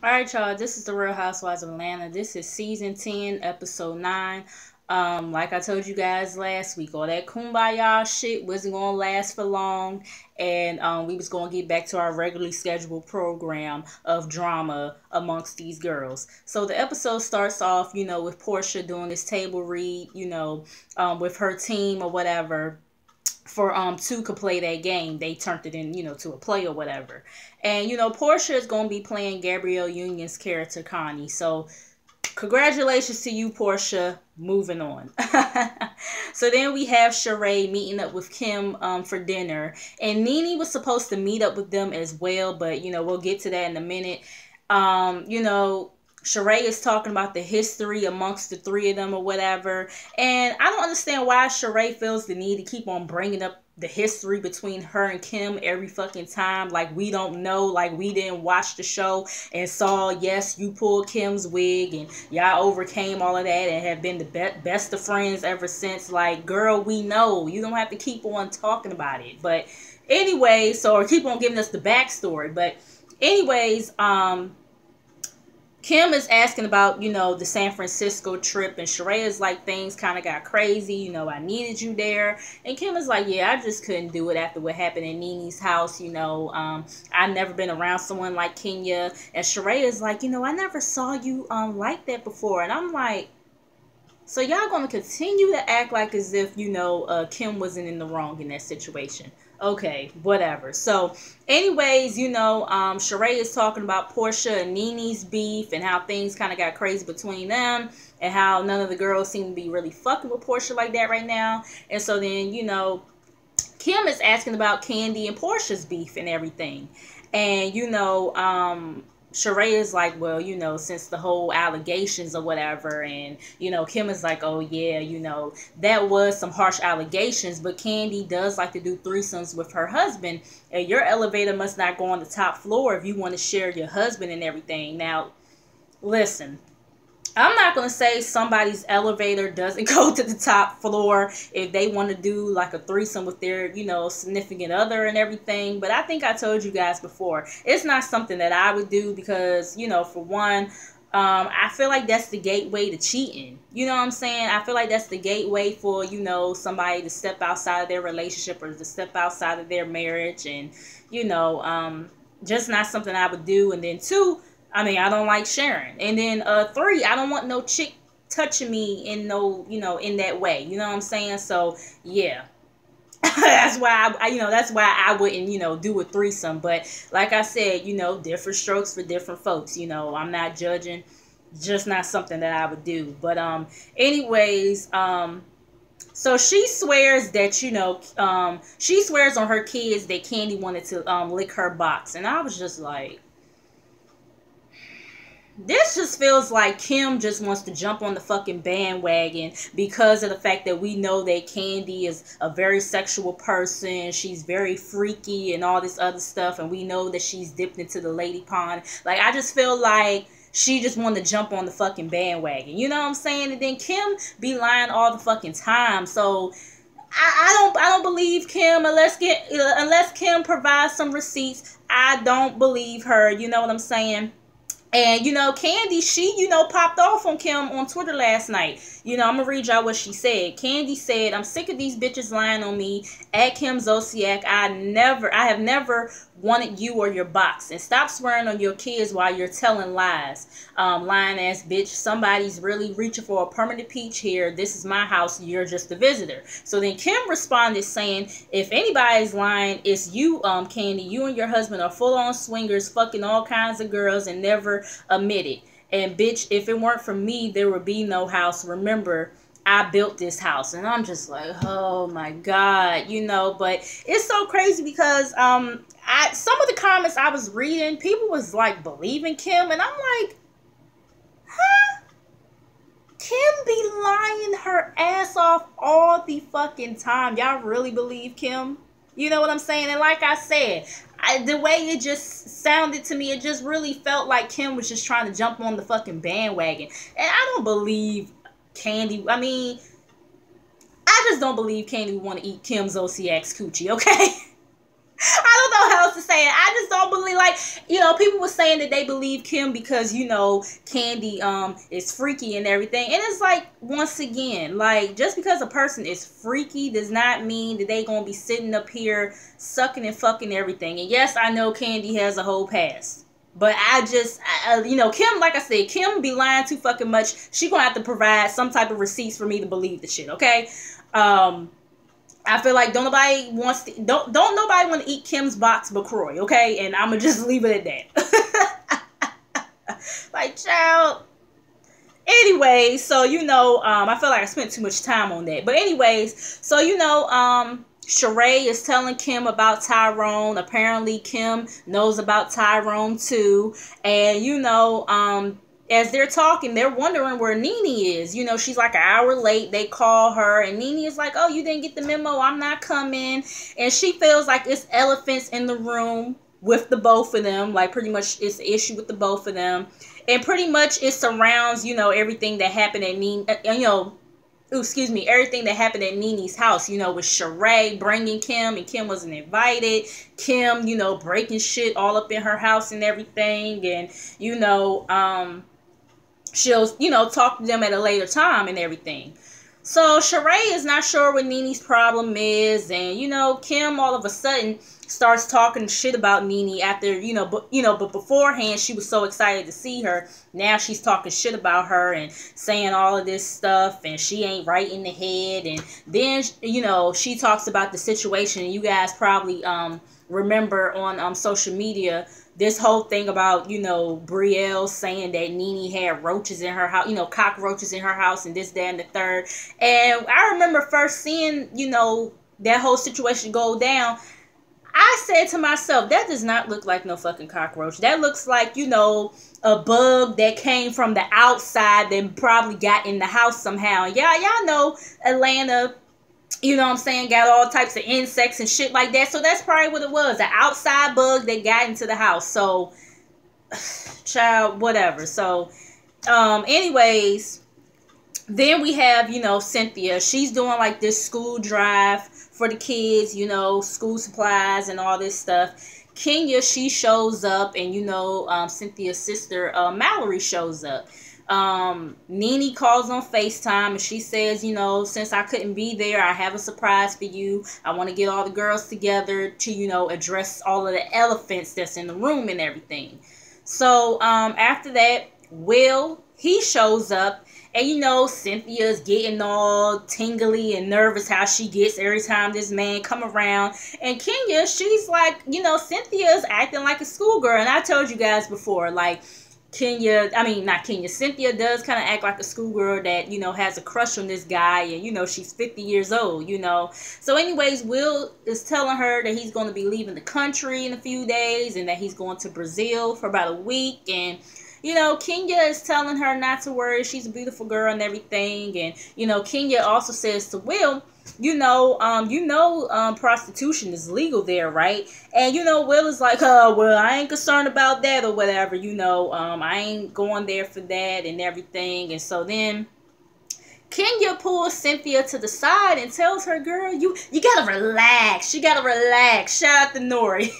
All right, y'all. This is the Real Housewives of Atlanta. This is season 10, episode 9. Like I told you guys last week, all that kumbaya shit wasn't gonna last for long, and we was gonna get back to our regularly scheduled program of drama amongst these girls. So the episode starts off, with Portia doing this table read, with her team or whatever for two could play that game. They turned it in, to a play or whatever. And Portia is gonna be playing Gabrielle Union's character Connie. So congratulations to you, Portia. Moving on. So then we have Sheree meeting up with Kim for dinner. And Nene was supposed to meet up with them as well, but we'll get to that in a minute. Sheree is talking about the history amongst the three of them or whatever. And I don't understand why Sheree feels the need to keep on bringing up the history between her and Kim every fucking time. Like, we don't know. Like, we didn't watch the show and saw, yes, you pulled Kim's wig and y'all overcame all of that and have been the best of friends ever since. Like, girl, we know. You don't have to keep on talking about it. But anyway, or keep on giving us the backstory. But anyways, Kim is asking about, the San Francisco trip, and Sheree is like, things kind of got crazy, I needed you there. And Kim is like, yeah, I just couldn't do it after what happened in Nene's house, I've never been around someone like Kenya. And Sheree is like, I never saw you like that before. And I'm like, so y'all gonna continue to act like as if, Kim wasn't in the wrong in that situation. Okay, whatever. So, anyways, Sheree is talking about Portia and Nene's beef and how things kind of got crazy between them and how none of the girls seem to be really fucking with Portia like that right now. And so then, Kim is asking about Kandi and Portia's beef and everything. And, Sheree is like, well, since the whole allegations or whatever, and, Kim is like, oh, yeah, that was some harsh allegations, but Kandi does like to do threesomes with her husband, and your elevator must not go on the top floor if you want to share your husband and everything. Now, listen, I'm not going to say somebody's elevator doesn't go to the top floor if they want to do like a threesome with their, significant other and everything. But I think I told you guys before, it's not something that I would do because, for one, I feel like that's the gateway to cheating. You know what I'm saying? I feel like that's the gateway for, somebody to step outside of their relationship or to step outside of their marriage. And, just not something I would do. And then two, I don't like sharing. And then 3, I don't want no chick touching me in in that way. You know what I'm saying? So yeah. That's why that's why I wouldn't, do a threesome. But like I said, different strokes for different folks. I'm not judging. Just not something that I would do. But anyways, so she swears that, she swears on her kids that Kandi wanted to lick her box. And I was just like, this just feels like Kim just wants to jump on the fucking bandwagon because of the fact that we know that Kandi is a very sexual person. She's very freaky and all this other stuff. And we know that she's dipped into the lady pond. Like, I just feel like she just wanted to jump on the fucking bandwagon. You know what I'm saying? And then Kim be lying all the fucking time. So I don't believe Kim unless Kim provides some receipts. I don't believe her. You know what I'm saying? And, Kandi, she, popped off on Kim on Twitter last night. I'm going to read y'all what she said. Kandi said, I'm sick of these bitches lying on me. At Kim Zolciak, I have never wanted you or your box. And stop swearing on your kids while you're telling lies. Lying ass bitch. Somebody's really reaching for a permanent peach here. This is my house. You're just a visitor. So then Kim responded saying, if anybody's lying, it's you, Kandi. You and your husband are full-on swingers, fucking all kinds of girls and never admit it. And bitch, if it weren't for me, there would be no house. Remember, I built this house. And I'm just like, oh my God, but it's so crazy because some of the comments I was reading, people was like believing Kim, and I'm like, huh? Kim be lying her ass off all the fucking time. Y'all really believe Kim? You know what I'm saying? And like I said, the way it just sounded to me, it just really felt like Kim was just trying to jump on the fucking bandwagon. And I don't believe Kandi. I just don't believe Kandi would want to eat Kim Zolciak's coochie, okay? I don't know how else else to say. I just don't believe, like, you know, people were saying that they believe Kim because, you know, Kandi is freaky and everything. And it's like, once again, like, just because a person is freaky does not mean that they gonna be sitting up here sucking and fucking everything. And yes, I know Kandi has a whole past. But you know, Kim, like I said, Kim be lying too fucking much. She gonna have to provide some type of receipts for me to believe the shit, okay? I feel like don't nobody want to eat Kim's box but Croy, okay? And I'ma just leave it at that. Like, child. Anyways, so, you know, I feel like I spent too much time on that. But anyways, so, you know, Sheree is telling Kim about Tyrone. Apparently, Kim knows about Tyrone too. And, you know, as they're talking, they're wondering where Nene is. You know, she's like an hour late. They call her, and Nene is like, oh, you didn't get the memo. I'm not coming. And she feels like it's elephants in the room with the both of them. Like, pretty much it's an issue with the both of them. And pretty much it surrounds, you know, everything that happened at Nene, you know, everything that happened at Nene's house, you know, with Sheree bringing Kim, and Kim wasn't invited. Kim, you know, breaking shit all up in her house and everything. And, you know, she'll, you know, talk to them at a later time and everything. So Sheree is not sure what Nene's problem is. And, you know, Kim all of a sudden starts talking shit about Nene after, but beforehand she was so excited to see her. Now she's talking shit about her and saying all of this stuff, and she ain't right in the head. And then, you know, she talks about the situation. You guys probably remember on social media this whole thing about, you know, Brielle saying that Nene had roaches in her house, you know, cockroaches in her house, and this, that, and the third. And I remember first seeing, you know, that whole situation go down. I said to myself, that does not look like no fucking cockroach. That looks like, you know, a bug that came from the outside that probably got in the house somehow. Yeah, y'all know Atlanta, you know what I'm saying, got all types of insects and shit like that. So that's probably what it was, an outside bug that got into the house. So, child, whatever. So, anyways, then we have, you know, Cynthia. She's doing like this school drive for the kids, you know, school supplies and all this stuff. Kenya, she shows up, and, you know, Cynthia's sister, Mallory, shows up. Nene calls on FaceTime, and she says, you know, since I couldn't be there, I have a surprise for you. I want to get all the girls together to, you know, address all of the elephants that's in the room and everything. So, after that, Will, he shows up. And, you know, Cynthia's getting all tingly and nervous how she gets every time this man come around. And Kenya, she's like, you know, Cynthia's acting like a schoolgirl. And I told you guys before, like, Cynthia does kind of act like a schoolgirl that, you know, has a crush on this guy. And, you know, she's 50 years old, you know. So anyways, Will is telling her that he's going to be leaving the country in a few days, and that he's going to Brazil for about a week. And, you know, Kenya is telling her not to worry. She's a beautiful girl and everything. And, you know, Kenya also says to Will, prostitution is legal there, right? And, you know, Will is like, well, I ain't concerned about that or whatever, you know, I ain't going there for that and everything. And so then Kenya pulls Cynthia to the side and tells her, girl, you gotta relax. You gotta relax. Shout out to Nori.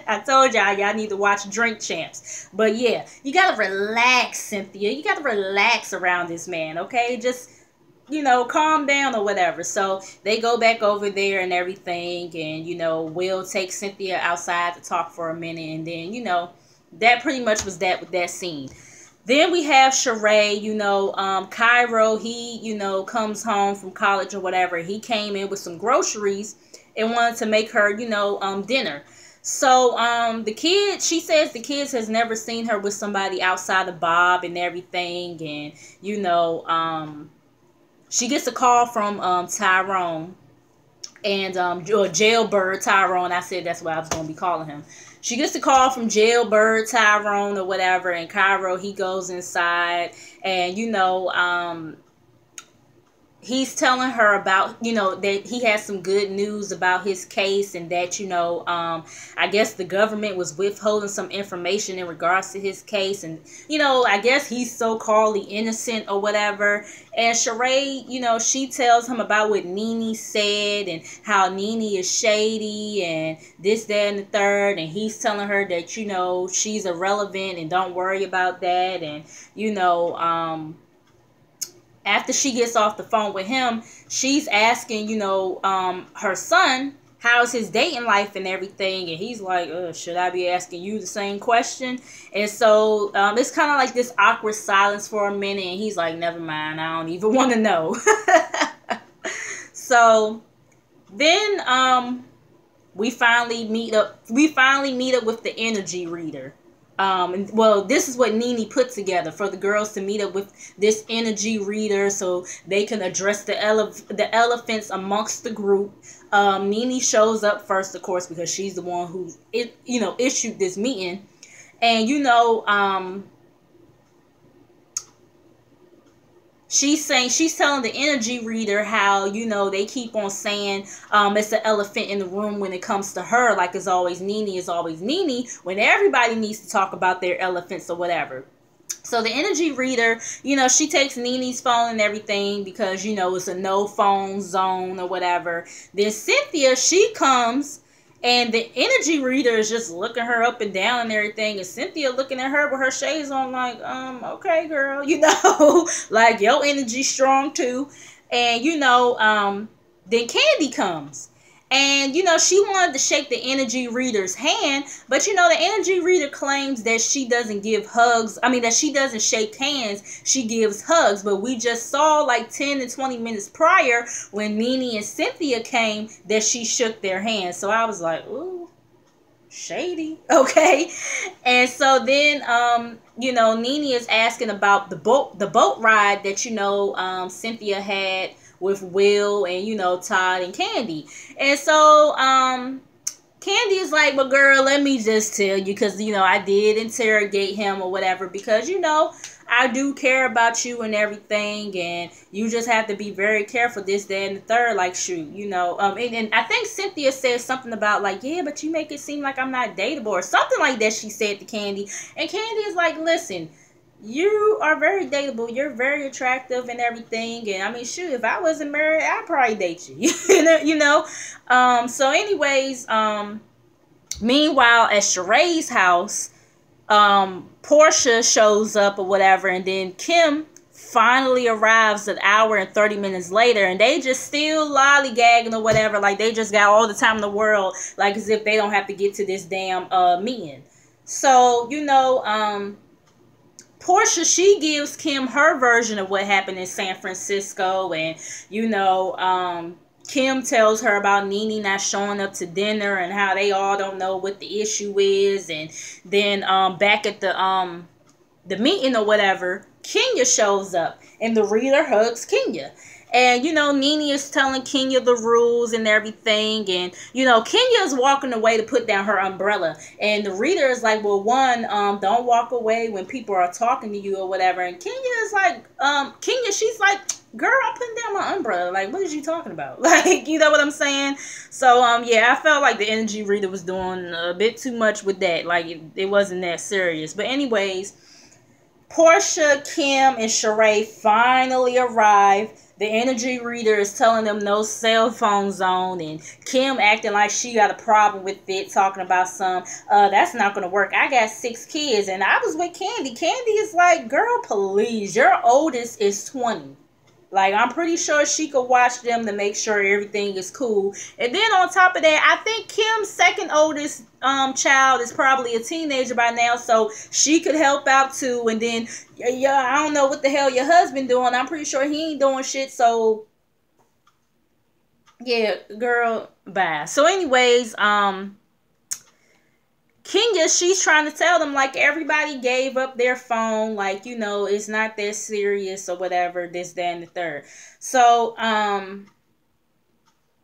I told y'all need to watch Drink Champs. But yeah, you gotta relax, Cynthia. You gotta relax around this man, okay? Just, you know, calm down or whatever. So they go back over there and everything. And, you know, Will takes Cynthia outside to talk for a minute. And then, you know, that pretty much was that with that scene. Then we have Sheree, you know, Cairo, he, you know, comes home from college or whatever. He came in with some groceries and wanted to make her, you know, dinner. So, she says the kids has never seen her with somebody outside of Bob and everything. And, you know, she gets a call from, Tyrone and, Jailbird Tyrone. I said that's what I was going to be calling him. She gets a call from Jailbird Tyrone or whatever, and Cairo, he goes inside, and, you know, he's telling her about, that he has some good news about his case, and that, I guess the government was withholding some information in regards to his case. And, I guess he's so-called innocent or whatever. And Sheree, she tells him about what Nene said and how Nene is shady and this, that, and the third. And he's telling her that, she's irrelevant and don't worry about that. And, after she gets off the phone with him, she's asking, her son, how's his dating life and everything. And he's like, should I be asking you the same question? And so it's kind of like this awkward silence for a minute. And he's like, never mind, I don't even want to know. So then we finally meet up with the energy reader. Well, this is what Nene put together for the girls to meet up with this energy reader so they can address the elephants amongst the group. Nene shows up first, of course, because she's the one who issued this meeting. And she's telling the energy reader how, they keep on saying it's an elephant in the room when it comes to her. Like it's always Nene, when everybody needs to talk about their elephants or whatever. So the energy reader, she takes Nene's phone and everything because, it's a no phone zone or whatever. Then Cynthia, she comes. And the energy reader is just looking her up and down and everything. And Cynthia looking at her with her shades on like, okay, girl, like your energy's strong too. And, then Kandi comes. And, she wanted to shake the energy reader's hand. But, the energy reader claims that she doesn't give hugs. That she doesn't shake hands. She gives hugs. But we just saw like 10 to 20 minutes prior when Nene and Cynthia came that she shook their hands. So I was like, ooh, shady. Okay. And so then, Nene is asking about the boat ride that, Cynthia had with Will and, Todd and Kandi. And so, Kandi is like, well, girl, let me just tell you, because, I did interrogate him or whatever, because, I do care about you and everything, and you just have to be very careful, this, that, and the third, like, shoot, and I think Cynthia said something about, like, yeah, but you make it seem like I'm not dateable, or something like that she said to Kandi, and Kandi is like, listen, you are very dateable. You're very attractive and everything. And shoot, if I wasn't married, I'd probably date you. So anyways, meanwhile at Sheree's house, Portia shows up or whatever, and then Kim finally arrives an hour and 30 minutes later, and they just still lollygagging or whatever, like they just got all the time in the world, like as if they don't have to get to this damn meeting. So, Portia, she gives Kim her version of what happened in San Francisco, and Kim tells her about Nene not showing up to dinner and how they all don't know what the issue is. And then back at the meeting or whatever, Kenya shows up and the reader hugs Kenya. And, Nene is telling Kenya the rules and everything. And, Kenya is walking away to put down her umbrella. And the reader is like, well, don't walk away when people are talking to you or whatever. And Kenya is like, she's like, girl, I'm putting down my umbrella. Like, what is you talking about? Like, you know what I'm saying? So, yeah, I felt like the energy reader was doing a bit too much with that. Like, it wasn't that serious. But anyways, Portia, Kim, and Sheree finally arrive. The energy reader is telling them no cell phone zone, and Kim acting like she got a problem with it, talking about that's not going to work. I got 6 kids, and I was with Kandi. Kandi is like, girl, please, your oldest is 20. Like, I'm pretty sure she could watch them to make sure everything is cool. And then on top of that, I think Kim's second oldest child is probably a teenager by now, so she could help out too. And then, yeah, I don't know what the hell your husband doing. I'm pretty sure he ain't doing shit, so yeah, girl, bye. So anyways, Kenya, she's trying to tell them, like, everybody gave up their phone, like, it's not that serious or whatever, this, that, and the third. So,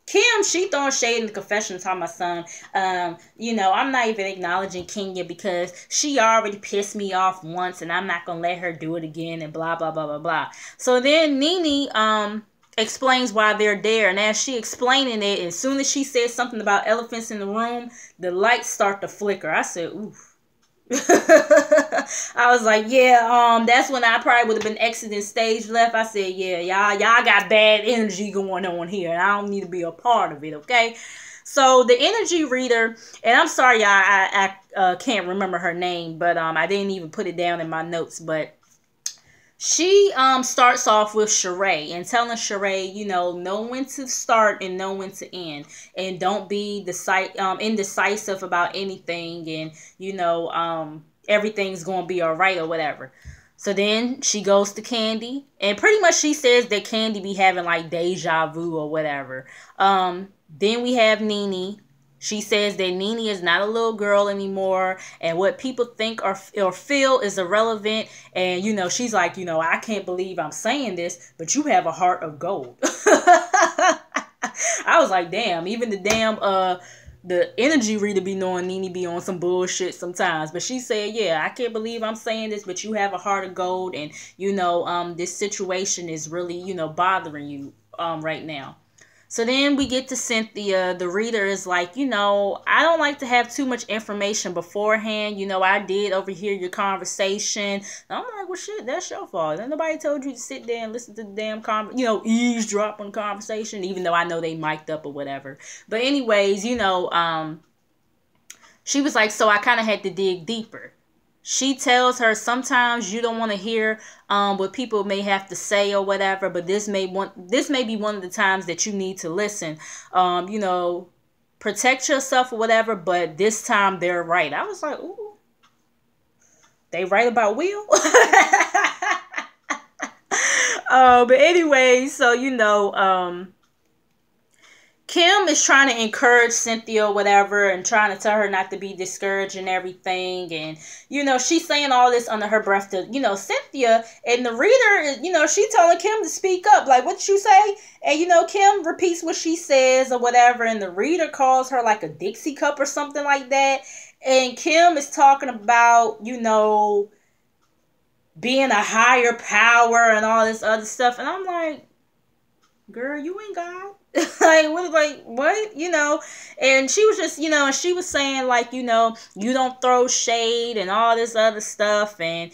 Kim, she throwing shade in the confessional talking about I'm not even acknowledging Kenya because she already pissed me off once and I'm not going to let her do it again and blah, blah, blah, blah, blah. So then Nene, explains why they're there. And as she explaining it, as soon as she says something about elephants in the room, the lights start to flicker. I said, ooh. I was like, yeah, that's when I probably would have been exiting stage left. I said, yeah, y'all got bad energy going on here, and I don't need to be a part of it, okay? So the energy reader, and I'm sorry, I can't remember her name, but I didn't even put it down in my notes, but she starts off with Sheree and telling Sheree, know when to start and know when to end, and don't be indecisive about anything, and everything's gonna be all right or whatever. So then she goes to Kandi, and pretty much she says that Kandi be having like deja vu or whatever. Then we have Nene. She says that Nene is not a little girl anymore, and what people think or feel is irrelevant. And, she's like, I can't believe I'm saying this, but you have a heart of gold. I was like, damn, even the energy reader be knowing Nene be on some bullshit sometimes. But she said, yeah, I can't believe I'm saying this, but you have a heart of gold, and, this situation is really, bothering you right now. So then we get to Cynthia. The reader is like, I don't like to have too much information beforehand. I did overhear your conversation. And I'm like, well, shit, that's your fault. And nobody told you to sit there and listen to the damn eavesdrop on conversation, even though I know they mic'd up or whatever. But anyways, she was like, so I kind of had to dig deeper. She tells her sometimes you don't want to hear what people may have to say or whatever, but this may be one of the times that you need to listen. Protect yourself or whatever, but this time they're right. I was like, ooh, they right about Will? But anyway, so Kim is trying to encourage Cynthia or whatever, and trying to tell her not to be discouraged and everything. And, she's saying all this under her breath to, Cynthia. And the reader is, she telling Kim to speak up. Like, what did you say? And, Kim repeats what she says or whatever. And the reader calls her like a Dixie cup or something like that. And Kim is talking about, being a higher power and all this other stuff. And I'm like, girl, you ain't God. what? And she was just, she was saying like, you don't throw shade and all this other stuff. And,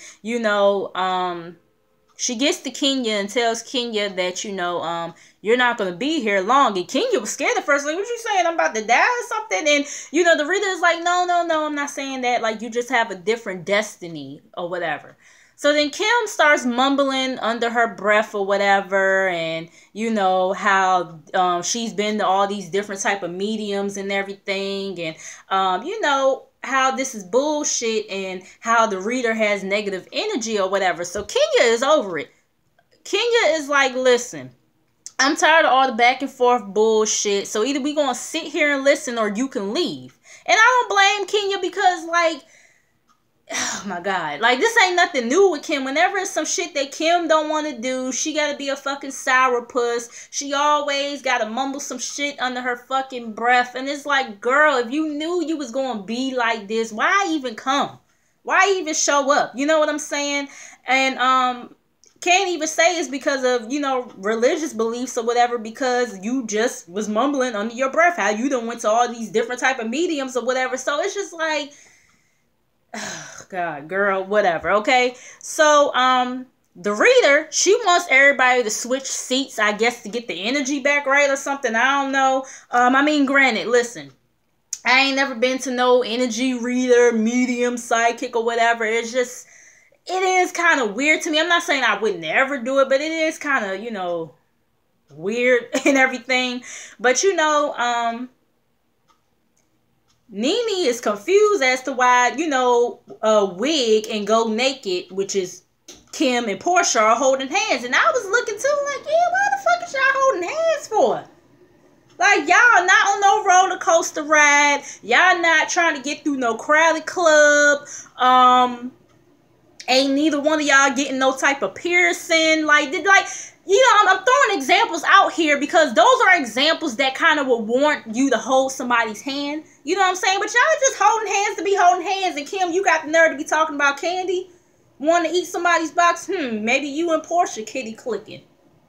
she gets to Kenya and tells Kenya that, you're not going to be here long. And Kenya was scared at first. Like, what you saying? I'm about to die or something? And, the reader is like, no, I'm not saying that. Like, you just have a different destiny or whatever. So then Kim starts mumbling under her breath or whatever, and how she's been to all these different type of mediums and everything, and how this is bullshit, and how the reader has negative energy or whatever. So Kenya is over it. Kenya is like, listen, I'm tired of all the back and forth bullshit. So either we gonna sit here and listen, or you can leave. And I don't blame Kenya, because like, oh my God, like, this ain't nothing new with Kim. Whenever it's some shit that Kim don't want to do, she gotta be a fucking sourpuss. She always gotta mumble some shit under her fucking breath. And it's like, girl, if you knew you was gonna be like this, why even come? Why even show up? You know what I'm saying? And can't even say it's because of, religious beliefs or whatever, because you just was mumbling under your breath how you done went to all these different type of mediums or whatever. So it's just like, oh, God, girl, whatever, okay? So, the reader, she wants everybody to switch seats, I guess, to get the energy back right or something. I don't know. Granted, listen, I ain't never been to no energy reader, medium, psychic, or whatever. It's just, it is kind of weird to me. I'm not saying I would never do it, but it is kind of, weird and everything. But, Nene is confused as to why, Wig and Go Naked, which is Kim and Portia, are holding hands. And I was looking too, like, yeah, why the fuck is y'all holding hands for? Like, y'all not on no roller coaster ride. Y'all not trying to get through no crowded club. Ain't neither one of y'all getting no type of piercing. I'm throwing examples out here because those are examples that kind of would warrant you to hold somebody's hand. You know what I'm saying? But y'all just holding hands to be holding hands. And Kim, you got the nerve to be talking about candy? Wanting to eat somebody's box? Maybe you and Portia kitty clicking.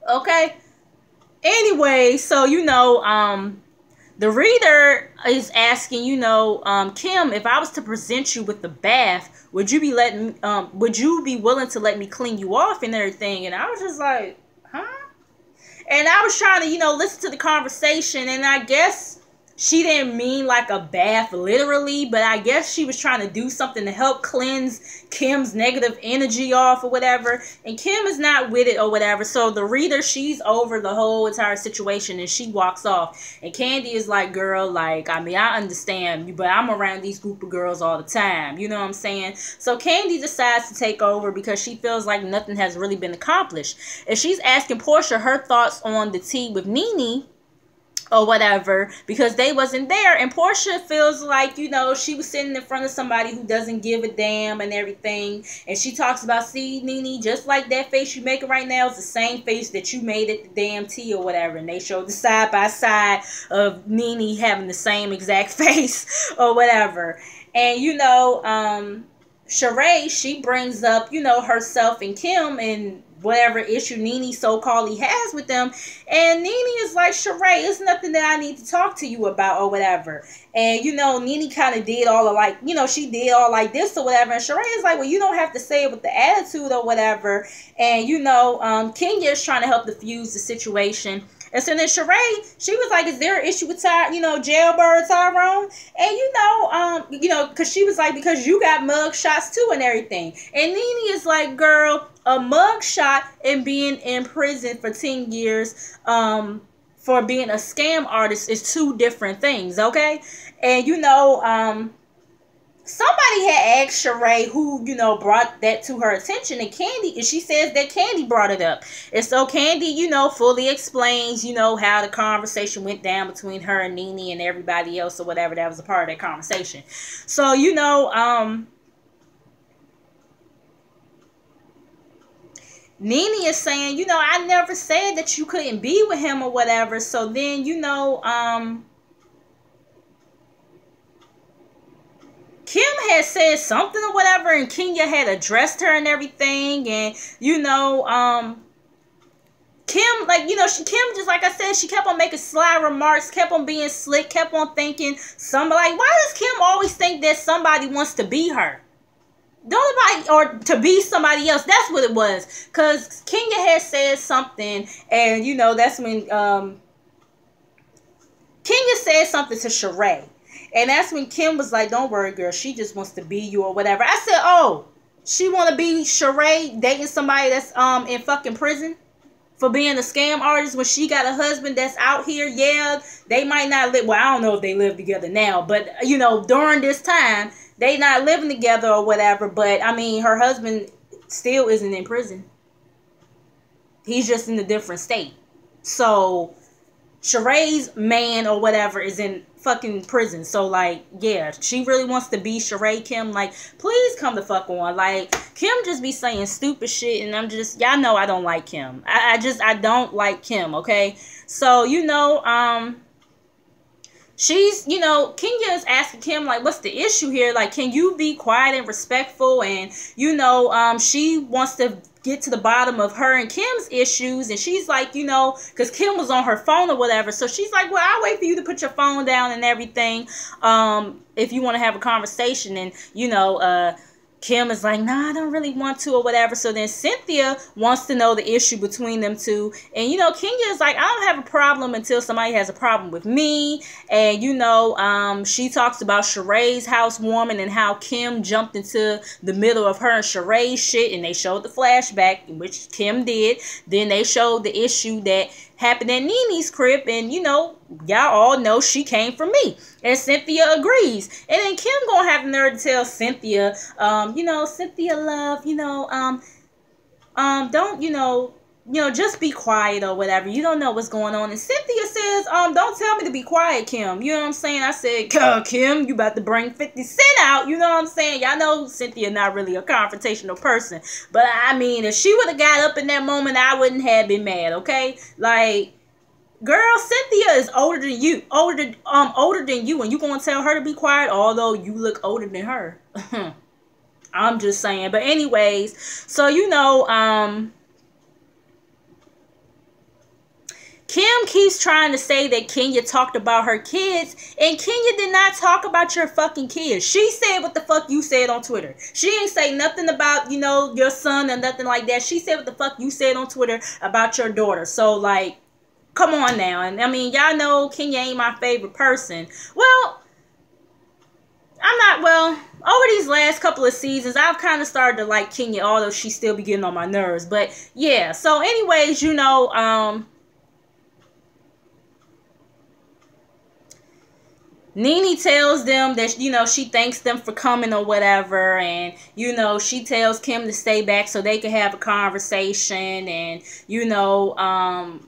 Okay? Anyway, so the reader is asking, Kim, if I was to present you with the bath, would you be willing to let me clean you off and everything? And I was just like, huh? And I was trying to, listen to the conversation, and I guess she didn't mean like a bath literally, but I guess she was trying to do something to help cleanse Kim's negative energy off or whatever. And Kim is not with it or whatever. So the reader, she's over the whole entire situation and she walks off. And Kandi is like, girl, like, I mean, I understand you, but I'm around these group of girls all the time. You know what I'm saying? So Kandi decides to take over because she feels like nothing has really been accomplished. And she's asking Portia her thoughts on the tea with Nene or whatever, because they wasn't there. And Portia feels like, she was sitting in front of somebody who doesn't give a damn and everything. And she talks about, see, Nene, just like that face you making right now is the same face that you made at the damn tea or whatever. And they showed the side by side of Nene having the same exact face or whatever. And, Sheree, she brings up, herself and Kim and whatever issue Nene so-called has with them. And Nene is like, Sheree, it's nothing that I need to talk to you about or whatever. And, Nene kind of did all of like, she did all like this or whatever. And Sheree is like, well, you don't have to say it with the attitude or whatever. And, Kenya is trying to help diffuse the situation. And so then Sheree, she was like, is there an issue with Jailbird Tyrone? And because she was like, because you got mug shots too and everything. And Nene is like, girl, a mug shot and being in prison for 10 years for being a scam artist is two different things, okay? And somebody had asked Sheree who, brought that to her attention, and Kandi, and she says that Kandi brought it up. And so Kandi, fully explains, how the conversation went down between her and Nene and everybody else or whatever that was a part of that conversation. So, Nene is saying, I never said that you couldn't be with him or whatever. So then, Kim had said something or whatever, and Kenya had addressed her and everything. And, Kim, like, Kim, just like I said, she kept on making sly remarks, kept on being slick, kept on thinking somebody, like, why does Kim always think that somebody wants to be her? Don't nobody, or to be somebody else. That's what it was. Because Kenya had said something, and, that's when Kenya said something to Sheree. And that's when Kim was like, don't worry, girl. She just wants to be you or whatever. I said, oh, she want to be Sheree dating somebody that's in fucking prison for being a scam artist when she got a husband that's out here. Yeah, they might not live. Well, I don't know if they live together now. But, during this time, they not living together or whatever. But, I mean, her husband still isn't in prison. He's just in a different state. So Sheree's man or whatever is in fucking prison. So, like, yeah, she really wants to be Sheree. Kim, like, please come the fuck on. Like, Kim just be saying stupid shit, and I'm just, y'all know I don't like Kim. I don't like Kim, okay? So, she's, Kenya is asking Kim, like, what's the issue here? Like, can you be quiet and respectful? And, she wants to get to the bottom of her and Kim's issues. And she's like, because Kim was on her phone or whatever. So she's like, well, I'll wait for you to put your phone down and everything. If you want to have a conversation. And, Kim is like, nah, I don't really want to or whatever. So then Cynthia wants to know the issue between them two. And, Kenya is like, I don't have a problem until somebody has a problem with me. And, she talks about Sheree's housewarming and how Kim jumped into the middle of her and Sheree's shit. And they showed the flashback, which Kim did. Then they showed the issue that happened at Nene's crib. And, y'all all know she came from me. And Cynthia agrees. And then Kim gonna have the nerve to tell Cynthia, Cynthia, love, don't, just be quiet or whatever. You don't know what's going on. And Cynthia says, don't tell me to be quiet, Kim. You know what I'm saying? I said, Kim, you about to bring 50 Cent out. You know what I'm saying? Y'all know Cynthia not really a confrontational person. But, I mean, if she would have got up in that moment, I wouldn't have been mad, okay? Like, girl, Cynthia is older than you, and you gonna tell her to be quiet, although you look older than her. I'm just saying. But anyways, so Kim Kim keeps trying to say that Kenya talked about her kids, and Kenya did not talk about your fucking kids. She said what the fuck you said on Twitter. She ain't say nothing about, you know, your son or nothing like that. She said what the fuck you said on Twitter about your daughter. So, like, come on now. And, I mean, y'all know Kenya ain't my favorite person. Well, over these last couple of seasons, I've kind of started to like Kenya, although she still be getting on my nerves. But, yeah. So, anyways, you know, Nene tells them that, you know, she thanks them for coming or whatever. And, you know, she tells Kim to stay back so they can have a conversation. And, you know,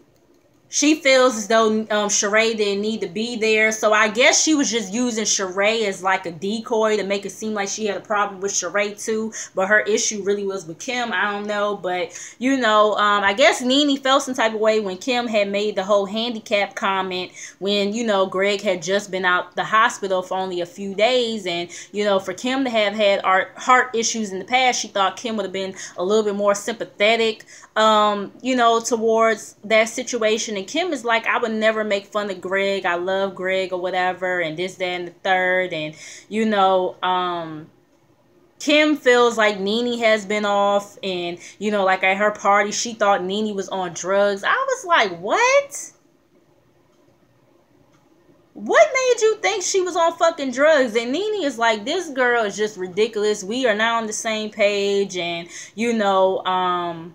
she feels as though Sheree didn't need to be there. So I guess she was just using Sheree as like a decoy to make it seem like she had a problem with Sheree too. But her issue really was with Kim. I don't know. But, you know, I guess Nene felt some type of way when Kim had made the whole handicap comment when, you know, Greg had just been out the hospital for only a few days. And, you know, for Kim to have had heart issues in the past, she thought Kim would have been a little bit more sympathetic, you know, towards that situation. And Kim is like, I would never make fun of Greg. I love Greg or whatever, and this, that, and the third. And, you know, Kim feels like Nene has been off. And, you know, like at her party, she thought Nene was on drugs. I was like, what? What made you think she was on fucking drugs? And Nene is like, this girl is just ridiculous. We are not on the same page. And, you know,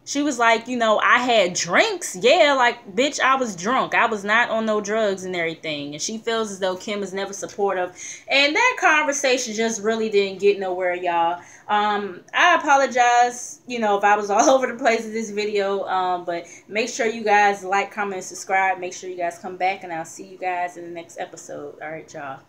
she was like, you know, I had drinks. Yeah, like, bitch, I was drunk. I was not on no drugs and everything. And she feels as though Kim is never supportive. And that conversation just really didn't get nowhere, y'all. I apologize, you know, if I was all over the place in this video. But make sure you guys like, comment, and subscribe. Make sure you guys come back. And I'll see you guys in the next episode. All right, y'all.